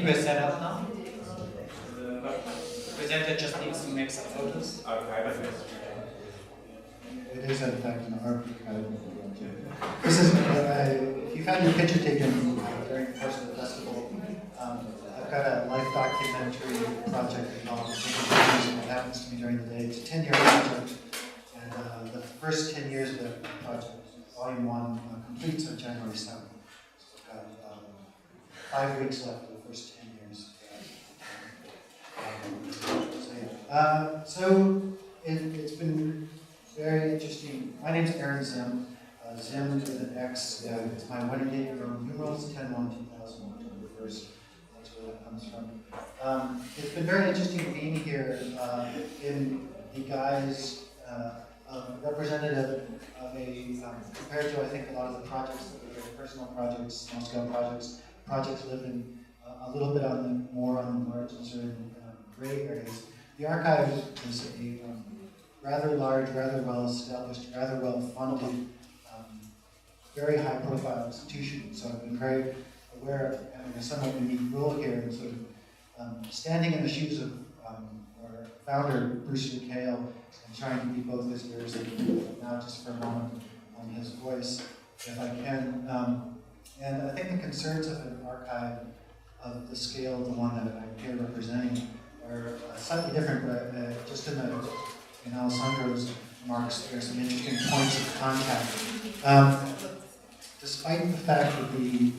we're set up now. The presenter just needs to make some photos. Okay. It is, in fact, an archive. This is, if you've had your picture taken during the course of the festival, I've got a life documentary project involved in what happens to me during the day. It's a 10-year project, and the first 10 years of that project, Volume 1, completes on January 7th. So I've got 5 weeks left of the first 10 years. So it's been very interesting. My name is Aaron Ximm. Ximm with an X. It's my wedding date from numerals 10/1/2000, October 1st. That's where that comes from. It's been very interesting being here in the guise of representative of a, compared to I think a lot of the projects that were very personal projects, small scale projects live in a little bit more on the margins or in gray areas. The archive is a rather large, rather well established, rather well funded, very high profile institution. So I've been very aware of having a somewhat unique role here and sort of standing in the shoes of our founder, Bruce McHale, and trying to be both his ears and now just for a moment on his voice, if I can. And I think the concerns of an archive of the scale of the one that I'm here representing are slightly different, but just in Alessandro's remarks, there are some interesting points of contact. Despite the fact that the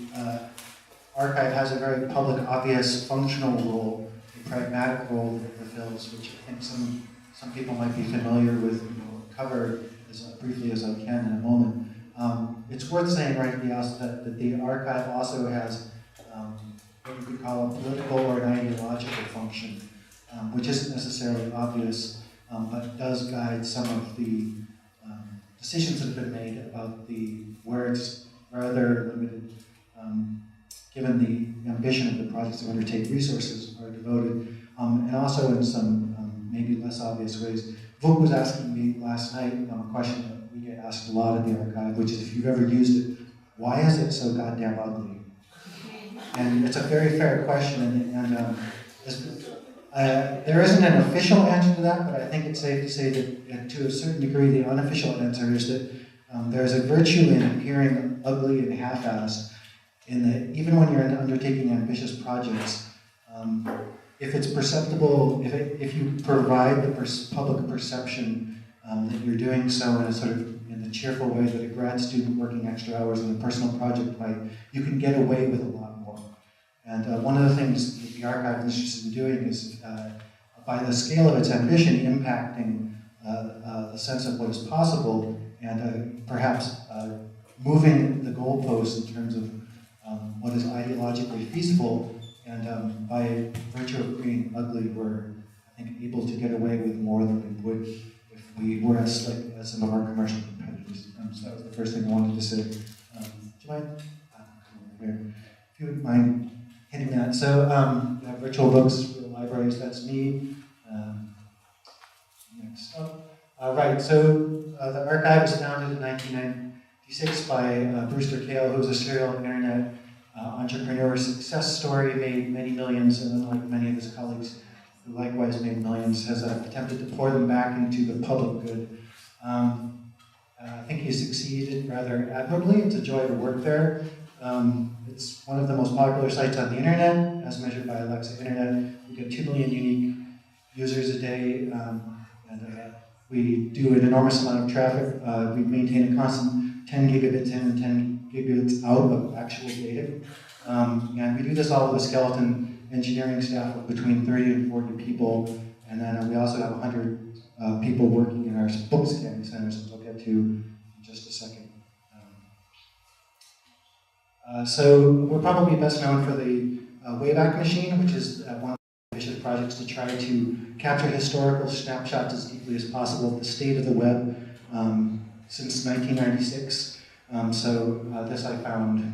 archive has a very public, obvious, functional role, a pragmatic role that it fulfills, which I think some people might be familiar with, cover as briefly as I can in a moment. It's worth saying right at the outset that the archive also has what you could call a political or an ideological function, which isn't necessarily obvious, but does guide some of the decisions that have been made about where it's rather limited, given the ambition of the projects to undertake resources are devoted, and also in some maybe less obvious ways. Vuk was asking me last night a question that we get asked a lot at the archive, which is if you've ever used it, why is it so goddamn ugly? And it's a very fair question, and there isn't an official answer to that, but I think it's safe to say that to a certain degree the unofficial answer is that there's a virtue in appearing ugly and half-assed, in that even when you're undertaking ambitious projects, if it's perceptible, if you provide the public perception that you're doing so in a sort of in a cheerful way that a grad student working extra hours on a personal project might, you can get away with a lot more. And one of the things that the archive is interested in doing is, by the scale of its ambition, impacting the sense of what is possible, and perhaps moving the goalposts in terms of what is ideologically feasible, and by virtue of being ugly, we're, I think, able to get away with more than we would if we were as slick as some of our commercial competitors. So that was the first thing I wanted to say. Do you mind? Come over here. If you wouldn't mind hitting that. So we have virtual books for the libraries, that's me. Next up. Right, so the archive was founded in 1996 by Brewster Kahle, who was a serial internet entrepreneur. Success story, made many millions, and unlike many of his colleagues who likewise made millions, has attempted to pour them back into the public good. I think he succeeded rather admirably. It's a joy to work there. It's one of the most popular sites on the internet, as measured by Alexa Internet. We get 2 million unique users a day, and we do an enormous amount of traffic. We maintain a constant 10 gigabits in and 10 gigabits out of actual data. And we do this all with a skeleton engineering staff of between 30 and 40 people. And then we also have 100 people working in our book scanning centers, which I'll get to in just a second. So we're probably best known for the Wayback Machine, which is one of the ambitious projects to try to capture historical snapshots as deeply as possible of the state of the web since 1996. This I found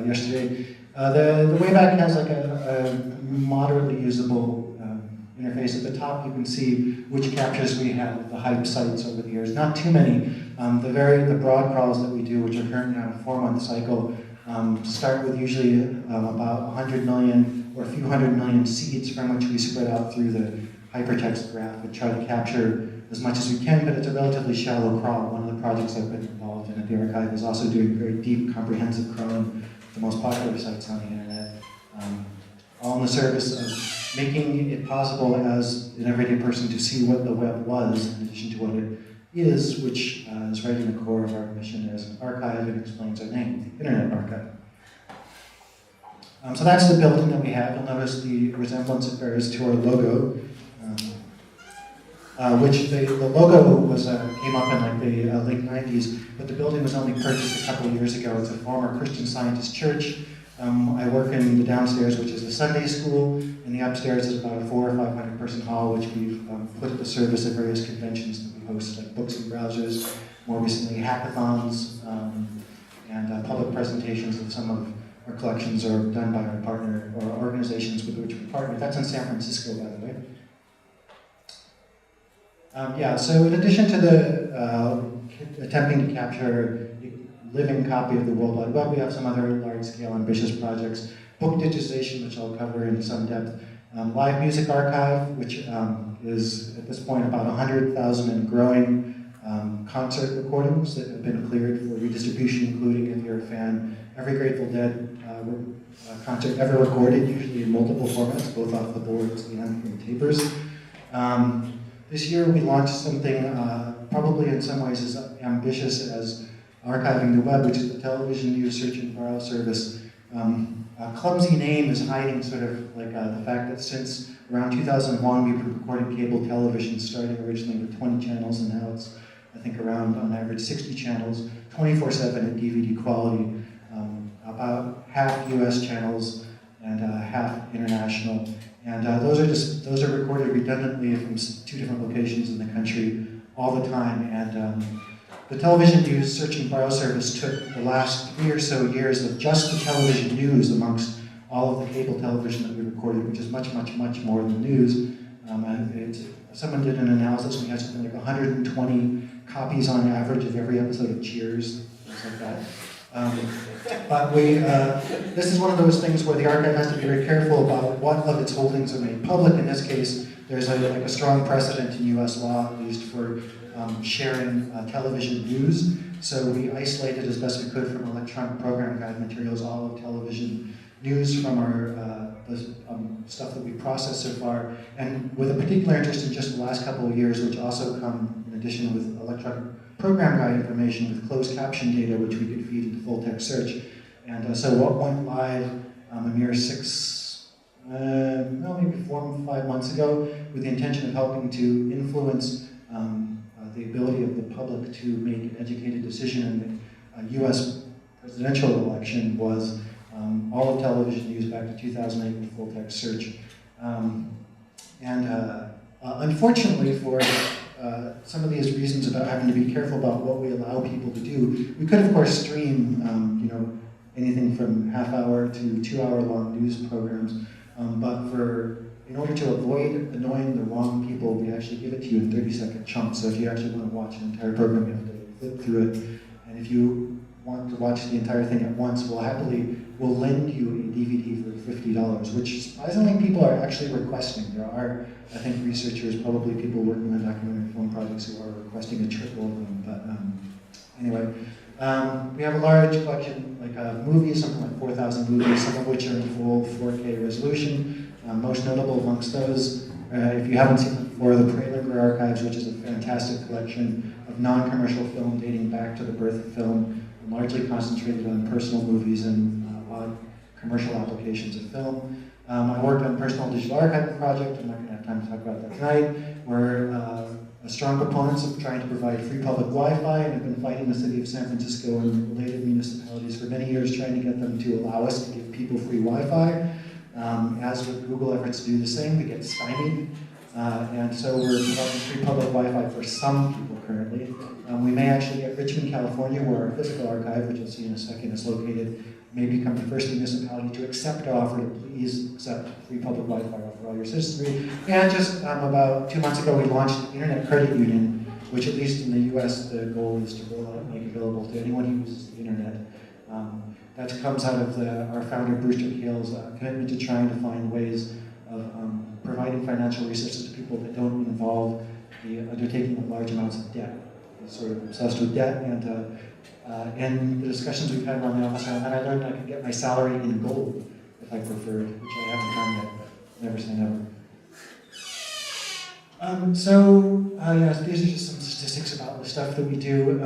yesterday. The Wayback has like a moderately usable interface. At the top you can see which captures we have of the HAIP sites over the years. Not too many. The broad crawls that we do, which are currently on a 4-month cycle, start with usually about 100 million or a few 100 million seeds from which we spread out through the hypertext graph and try to capture as much as we can, but it's a relatively shallow crawl. One of the projects I've been involved in at the archive is also doing very deep, comprehensive crawling, the most popular sites on the internet, all in the service of making it possible as an everyday person to see what the web was, in addition to what it is, which is right in the core of our mission as an archive and explains our name, the Internet Archive. So that's the building that we have. You'll notice the resemblance it bears to our logo, which the logo was came up in like the late 90s, but the building was only purchased a couple of years ago. It's a former Christian Scientist church. I work in the downstairs, which is the Sunday school, and the upstairs is about a 400 or 500 person hall, which we've put at the service of various conventions that we host, like Books and Browsers, more recently hackathons, and public presentations of some of our collections are done by our partner, or organizations with which we partner. That's in San Francisco, by the way. Yeah, so in addition to the attempting to capture a living copy of the World Wide Web, we have some other large-scale ambitious projects. Book digitization, which I'll cover in some depth. Live music archive, which is at this point about 100,000 and growing concert recordings that have been cleared for redistribution, including, if you're a fan, every Grateful Dead concert ever recorded, usually in multiple formats, both off the boards and from tapers. This year we launched something probably in some ways as ambitious as archiving the web, which is the television news search and borrow service. A clumsy name is hiding sort of like the fact that since around 2001 we've been recording cable television, starting originally with 20 channels, and now it's, I think, around on average 60 channels, 24/7 at DVD quality. About half US channels and half international. And those are recorded redundantly from 2 different locations in the country all the time. And the television news search and borrow service took the last 3 or so years of just the television news amongst all of the cable television that we recorded, which is much, much, much more than news. Someone did an analysis, and we had something like 120 copies on average of every episode of Cheers, things like that. But this is one of those things where the archive has to be very careful about what of its holdings are made public. In this case, there's a strong precedent in US law, at least, for sharing television news. So we isolated as best we could from electronic program guide materials all of television news from our stuff that we processed so far, and with a particular interest in just the last couple of years, which also come in addition with electronic program guide information with closed caption data, which we could feed into full text search. And so what went live a mere maybe 4 or 5 months ago, with the intention of helping to influence the ability of the public to make an educated decision in the US presidential election, was all of television news back to 2008 with full text search. Unfortunately, for some of these reasons about having to be careful about what we allow people to do, we could of course stream anything from half-hour to 2-hour long news programs, but in order to avoid annoying the wrong people, we actually give it to you in 30-second chunks. So if you actually want to watch an entire program, you have to flip through it. And if you want to watch the entire thing at once, we'll lend you a DVD for $50, which surprisingly people are actually requesting. There are, I think, researchers, probably people working on documentary film projects, who are requesting a triple of them. But anyway, we have a large collection, like movies, something like 4,000 movies, some of which are in full 4K resolution. Most notable amongst those, if you haven't seen them before, the Prelinger Archives, which is a fantastic collection of non-commercial film dating back to the birth of film, largely concentrated on personal movies and odd commercial applications of film. I worked on a personal digital archiving project. I'm not going to have time to talk about that tonight. We're strong proponents of trying to provide free public Wi-Fi, and have been fighting the city of San Francisco and related municipalities for many years, trying to get them to allow us to give people free Wi-Fi. As with Google efforts to do the same, we get stymied. And so we're providing free public Wi-Fi for some people currently. We may actually get Richmond, California, where our physical archive, which you'll see in a second, is located, may become the first municipality to accept our offer to please accept free public Wi-Fi for all your citizenry. And just about 2 months ago, we launched the Internet Credit Union, which, at least in the US, the goal is to roll out and make available to anyone who uses the internet. that comes out of our founder Brewster Kahl's commitment to trying to find ways of providing financial resources to people that don't involve the undertaking of large amounts of debt. He's sort of obsessed with debt, and in the discussions we've had around the office around that, I learned I could get my salary in gold if I preferred, which I haven't done yet, but never say never. These are just some statistics about the stuff that we do.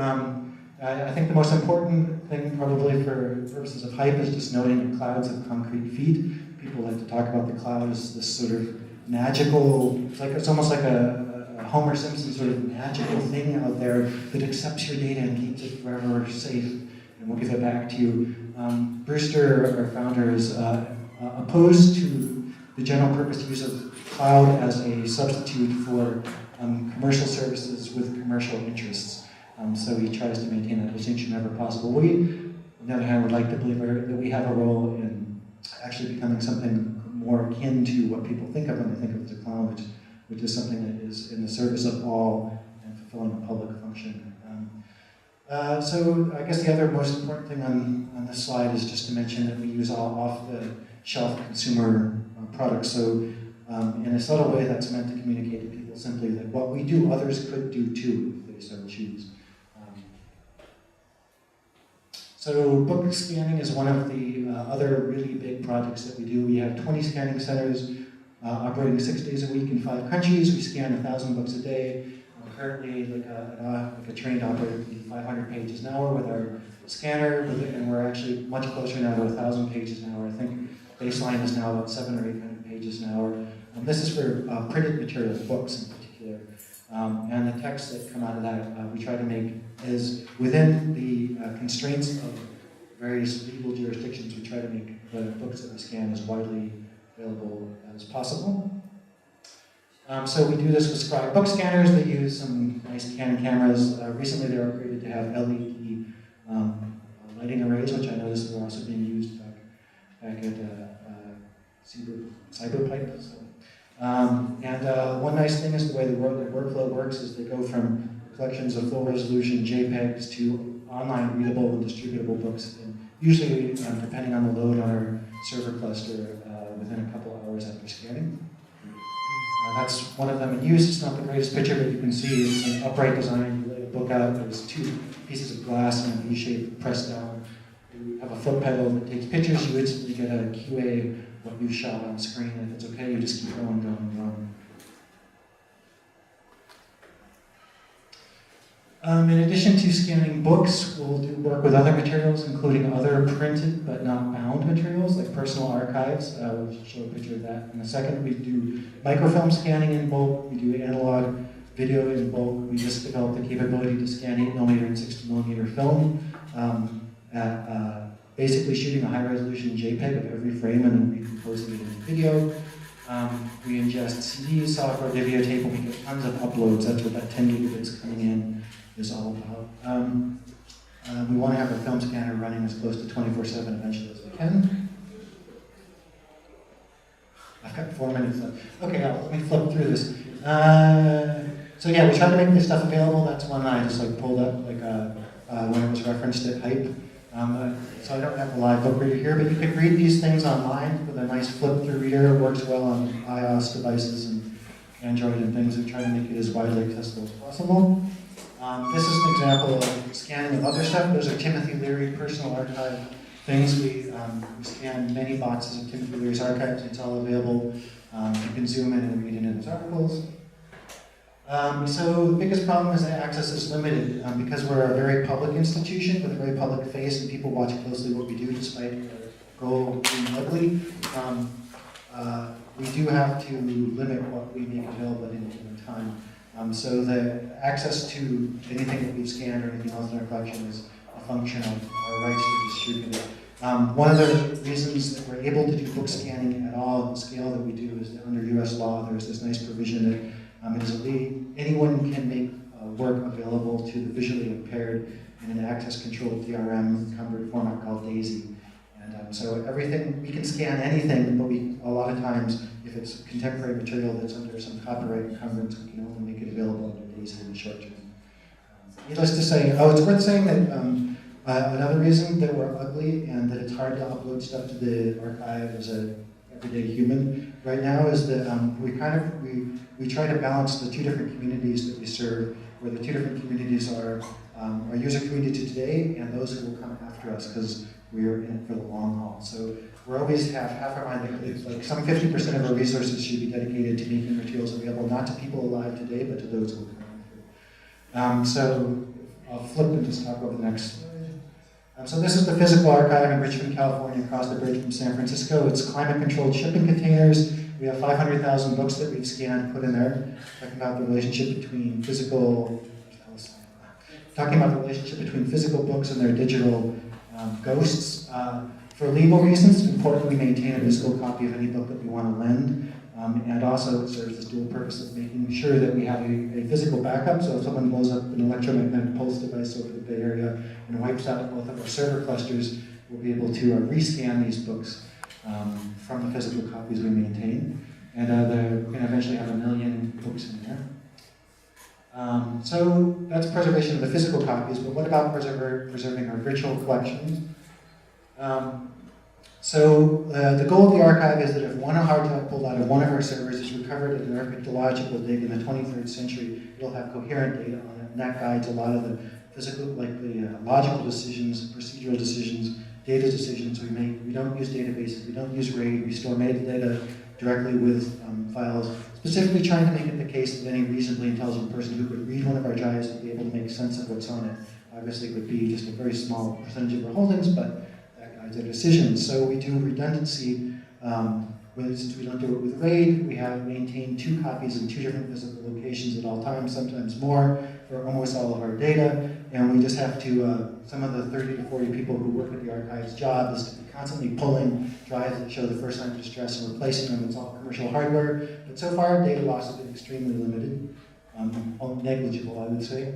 I think the most important thing probably for purposes of HAIP is just noting the clouds of concrete feet. People like to talk about the cloud as this sort of magical, it's almost like a Homer Simpson sort of magical thing out there that accepts your data and keeps it forever safe, and will give it back to you. Brewster, our founder, is opposed to the general purpose use of cloud as a substitute for commercial services with commercial interests. So he tries to maintain that distinction whenever possible. We, on the other hand, would like to believe that we have a role in actually becoming something more akin to what people think of when they think of the cloud, which is something that is in the service of all and fulfilling a public function. So I guess the other most important thing on this slide is just to mention that we use all off-the-shelf consumer products. So in a subtle way, that's meant to communicate to people simply that what we do, others could do too, if they so choose. So book scanning is one of the other really big projects that we do. We have 20 scanning centers operating 6 days a week in 5 countries. We scan 1,000 books a day. Currently, like a trained operator can do 500 pages an hour with our scanner, and we're actually much closer now to 1,000 pages an hour. I think baseline is now about 700 or 800 pages an hour. This is for printed materials, books in particular. And the texts that come out of that, we try to make is within the constraints of various legal jurisdictions. We try to make the books that we scan as widely available as possible. So we do this with Scribe book scanners. They use some nice Canon cameras. Recently they're upgraded to have LED lighting arrays, which I noticed were also being used back at Cyberpipe. So. One nice thing is the way the workflow works is they go from collections of full resolution JPEGs to online readable and distributable books, and usually, depending on the load on our server cluster, within a couple hours after scanning. That's one of them in use. It's not the greatest picture, but you can see it's an upright design. You lay a book out, there's 2 pieces of glass in a V-shape pressed down. You have a foot pedal that takes pictures. You instantly get a QA what you shot on screen. And if it's okay, you just keep going, going, going. In addition to scanning books, we'll do work with other materials, including other printed but not bound materials, like personal archives. We'll show a picture of that in a second. We do microfilm scanning in bulk. We do analog video in bulk. We just developed the capability to scan 8mm and 60mm film, basically shooting a high-resolution JPEG of every frame and then recomposing it into video. We ingest CDs, software, videotape, and we get tons of uploads. That's what that 10 gigabits coming in is all about. We want to have our film scanner running as close to 24/7 eventually as we can. I've got 4 minutes left. Okay, let me flip through this. So yeah, we try to make this stuff available. That's one I just pulled up when it was referenced at HAIP. So I don't have a live book reader here, but you can read these things online with a nice flip-through reader. It works well on iOS devices and Android and things. We try to make it as widely accessible as possible. This is an example of scanning of other stuff. Those are Timothy Leary personal archive things. We scan many boxes of Timothy Leary's archives. It's all available. You can zoom in and read it in his articles. So the biggest problem is that access is limited because we're a very public institution with a very public face, and people watch closely what we do despite our goal being ugly. We do have to limit what we make available at any given time. So the access to anything that we've scanned or anything else in our collection is a function of our rights to distribute it. One of the reasons that we're able to do book scanning at all at the scale that we do is that under US law there's this nice provision that anyone can make work available to the visually impaired in an access-controlled DRM-encumbered format called DAISY. And so everything, we can scan anything, but a lot of times, if it's contemporary material that's under some copyright encumbrance, we can only make it available under DAISY in the short term. Needless to say, it's worth saying that Another reason that we're ugly and that it's hard to upload stuff to the archive as an everyday human right now is that we try to balance the two different communities that we serve, where the two different communities are our user community today and those who will come after us, because we're in it for the long haul. So we're always half our mind, like some 50% of our resources should be dedicated to making materials available not to people alive today, but to those who will come after. So I'll flip and just talk over the next slide. So this is the physical archive in Richmond, California, across the bridge from San Francisco. It's climate-controlled shipping containers. We have 500,000 books that we've scanned, put in there, talking about the relationship between physical books and their digital ghosts. For legal reasons, it's important we maintain a physical copy of any book that we want to lend, and also it serves this dual purpose of making sure that we have a physical backup, so if someone blows up an electromagnetic pulse device over the Bay Area and wipes out both of our server clusters, we'll be able to rescan these books from the physical copies we maintain, and we're going to eventually have 1 million books in there. So that's preservation of the physical copies, but what about preserving our virtual collections? The goal of the archive is that if one hard drive pulled out of one of our servers is recovered at an archaeological dig in the 23rd century, it'll have coherent data on it, and that guides a lot of the physical, like the logical decisions, procedural decisions, data decisions we make. We don't use databases, we don't use RAID, we store metadata directly with files, specifically trying to make it the case that any reasonably intelligent person who could read one of our drives would be able to make sense of what's on it. Obviously, it would be just a very small percentage of our holdings, but that guides our decisions. So we do redundancy. Since we don't do it with RAID, we have maintained 2 copies in 2 different physical locations at all times, sometimes more, for almost all of our data. And we just have to, some of the 30 to 40 people who work at the archive's job is to be constantly pulling drives that show the first sign of distress and replacing them. It's all commercial hardware. But so far, data loss has been extremely limited, negligible, I would say.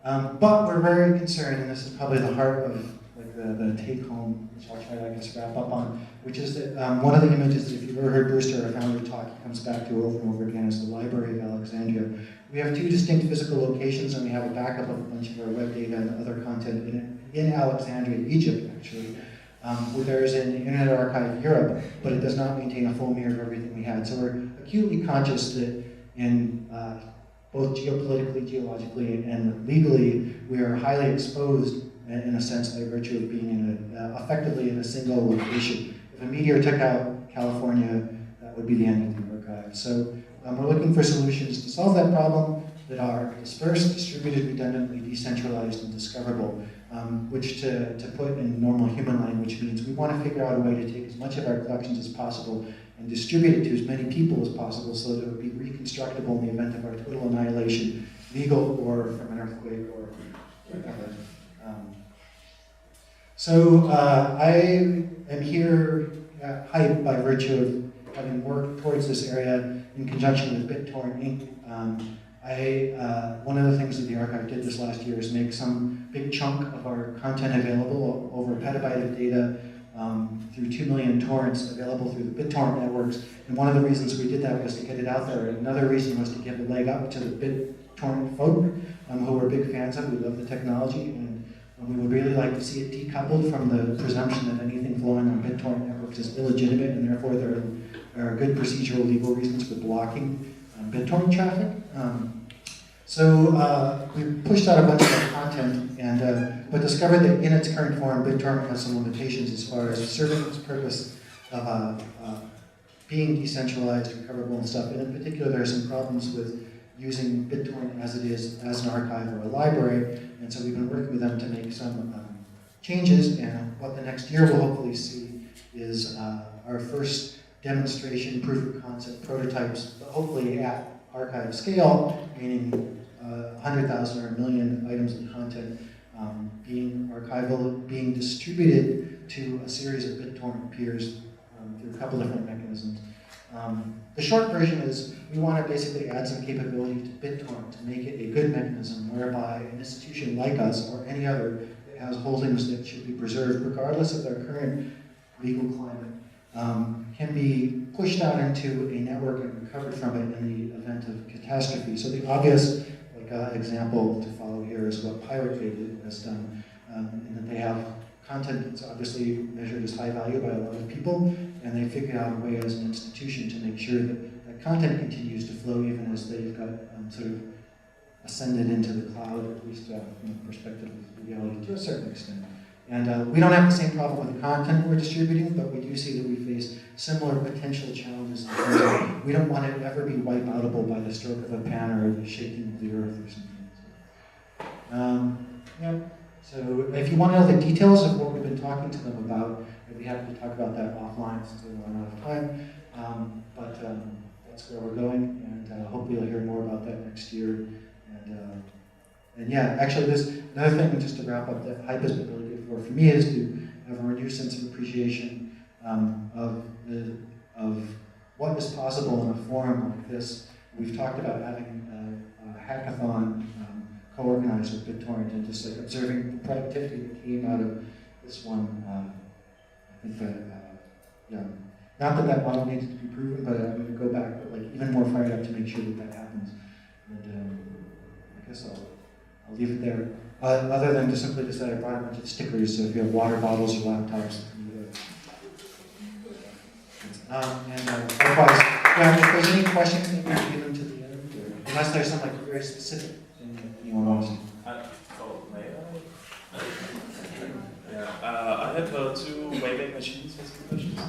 But we're very concerned, and this is probably the heart of the take-home, which I'll try to, I guess, wrap up on, which is that one of the images, if you've ever heard Brewster, our founder, talk, he comes back to over and over again, is the Library of Alexandria. We have 2 distinct physical locations, and we have a backup of a bunch of our web data and other content in Alexandria, Egypt, actually. Where there is an Internet Archive Europe, but it does not maintain a full mirror of everything we had. So we're acutely conscious that in both geopolitically, geologically, and legally, we are highly exposed in a sense by virtue of being effectively in a single location. If a meteor took out California, that would be the end of the archive. So we're looking for solutions to solve that problem that are dispersed, distributed, redundantly, decentralized, and discoverable, which to put in normal human language means we want to figure out a way to take as much of our collections as possible and distribute it to as many people as possible so that it would be reconstructable in the event of our total annihilation, legal or from an earthquake or whatever. I am here at HAIP by virtue of having worked towards this area in conjunction with BitTorrent Inc. One of the things that the archive did this last year is make some big chunk of our content available, over a petabyte of data, through 2 million torrents available through the BitTorrent networks. And one of the reasons we did that was to get it out there. Another reason was to give a leg up to the BitTorrent folk, who we're big fans of. We love the technology, and we would really like to see it decoupled from the presumption that anything flowing on BitTorrent networks is illegitimate, and therefore there are good procedural legal reasons for blocking BitTorrent traffic. We pushed out a bunch of our content, but discovered that in its current form, BitTorrent has some limitations as far as serving its purpose of being decentralized, recoverable, and stuff. And in particular, there are some problems with using BitTorrent as it is, as an archive or a library. And so we've been working with them to make some changes. And what the next year will hopefully see is our first demonstration, proof of concept prototypes, but hopefully at archive scale, meaning 100,000 or 1 million items of content being archival, being distributed to a series of BitTorrent peers through a couple different mechanisms. The short version is we want to basically add some capability to BitTorrent to make it a good mechanism whereby an institution like us or any other that has holdings that should be preserved regardless of their current legal climate can be pushed out into a network and recovered from it in the event of catastrophe. So the obvious example to follow here is what Pirate Bay has done. in that they have content that's obviously measured as high value by a lot of people, and they figured out a way as an institution to make sure that that content continues to flow even as they've got sort of ascended into the cloud, or at least from the perspective of reality to a certain extent. And we don't have the same problem with the content we're distributing, but we do see that we face similar potential challenges in terms of we don't want it to ever be wipe-outable by the stroke of a pen or the shaking of the earth or something. Yeah. So if you want to know the details of what we've been talking to them about, I'd be happy to talk about that offline since we run out of time. But that's where we're going, and hopefully you'll hear more about that next year. And yeah, actually, there's another thing just to wrap up that HAIP has been really good for me is to have a renewed sense of appreciation of what is possible in a forum like this. We've talked about having a hackathon co-organized with BitTorrent and just like observing the productivity that came out of this one. I think that, yeah, not that that model needs to be proven, but I'm going to go back, but like even more fired up to make sure that that happens. And I guess I'll leave it there. Other than to simply say I brought a bunch of stickers, so if you have water bottles or laptops, likewise, yeah, if there's any questions, maybe we can give them to the end, or unless there's some like very specific thing that anyone wants. May I? Yeah, I have two Wayback Machines questions.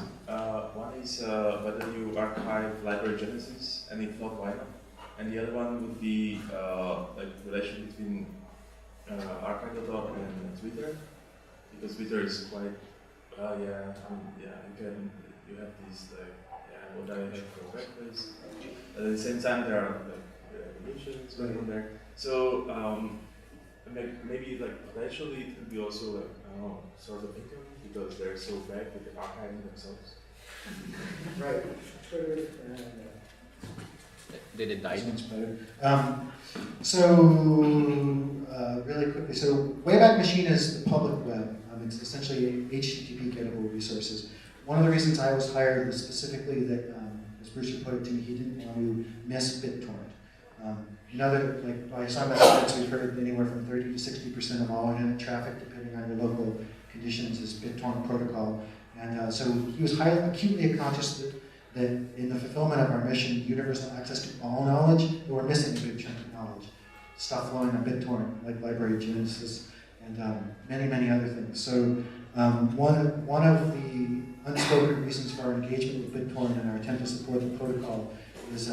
One is whether you archive library genesis, and if not, why not? And the other one would be like relation between archive.org and Twitter, because Twitter is quite you have these like what I have for breakfast. At the same time, there are like revolutions going on there. So maybe like potentially it could be also like sort of income because they're so bad with the archiving themselves. Right. Twitter. Did it die? Much better. Really quickly, so Wayback Machine is the public web. It's essentially HTTP gettable resources. One of the reasons I was hired was specifically that, as Bruce put it to me, he didn't want to miss BitTorrent. Another, like by some estimates, we've heard anywhere from 30 to 60% of all internet traffic, depending on your local conditions, is BitTorrent protocol. And so he was acutely conscious that in the fulfillment of our mission, universal access to all knowledge, that we're missing a big chunk of knowledge. Stuff flowing on BitTorrent, like library genesis, and many, many other things. So one of the unspoken reasons for our engagement with BitTorrent and our attempt to support the protocol is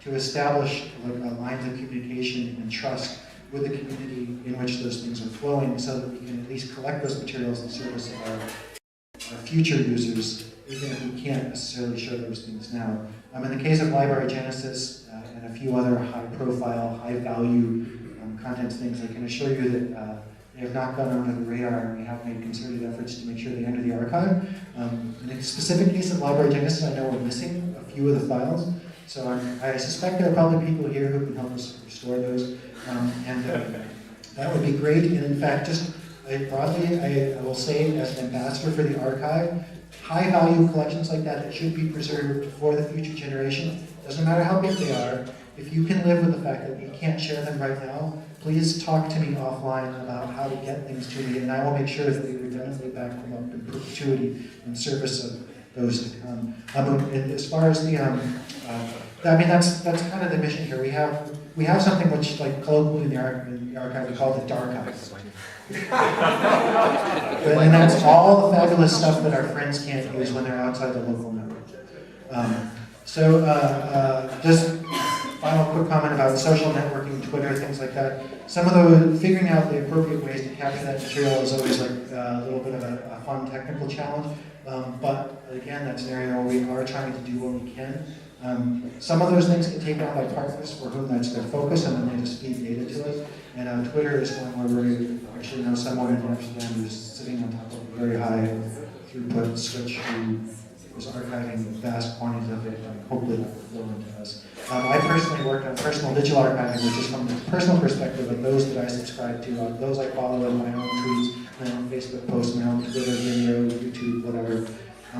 to establish lines of communication and trust with the community in which those things are flowing so that we can at least collect those materials in service of our future users, even if we can't necessarily show those things now. In the case of library genesis and a few other high-profile, high-value contents things, I can assure you that they have not gone under the radar, and we have made concerted efforts to make sure they enter the archive. In the specific case of library genesis, I know we're missing a few of the files, so I suspect there are probably people here who can help us restore those, and that would be great. And in fact, just broadly, I will say as an ambassador for the archive, high-value collections like that should be preserved for the future generation. Doesn't matter how big they are. If you can live with the fact that we can't share them right now, please talk to me offline about how to get things to me, and I will make sure that we redundantly back them up in perpetuity in service of those to come. And as far as the, that's kind of the mission here. We have something which, like colloquially in the archive, we call the dark archive. And that's all the fabulous stuff that our friends can't use when they're outside the local network. Just final quick comment about social networking, Twitter, things like that. Some of those, figuring out the appropriate ways to capture that material is always like a little bit of a fun technical challenge. But again, that's an area where we are trying to do what we can. Some of those things get taken on by partners for whom that's their focus, and then they just feed data to us. And Twitter is one where we actually know someone in Amsterdam who's sitting on top of a very high throughput switch who is archiving vast quantities of it, and hopefully that will flow into us. I personally worked on personal digital archiving, which is from the personal perspective of those that I subscribe to, those I follow in my own tweets, my own Facebook posts, my own Twitter, video, YouTube, whatever.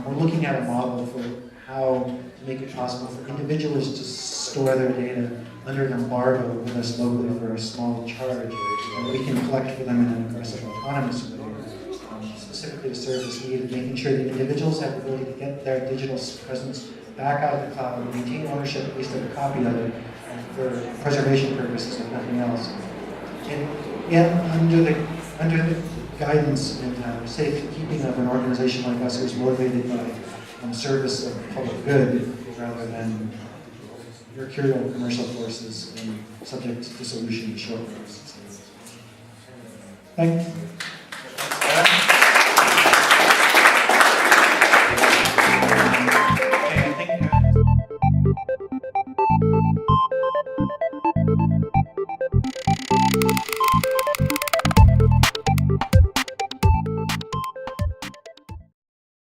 We're looking at a model for how to make it possible for individuals to store their data under an embargo with us locally for a small charge, and we can collect for them in an aggressive, autonomous way, specifically to serve this need of making sure that individuals have the ability to get their digital presence back out of the cloud and maintain ownership, at least of a copy of it, for preservation purposes, if nothing else. And under the guidance and safekeeping of an organization like us who's motivated by service of public good rather than mercurial commercial forces and subject to dissolution in short bursts. Thank you.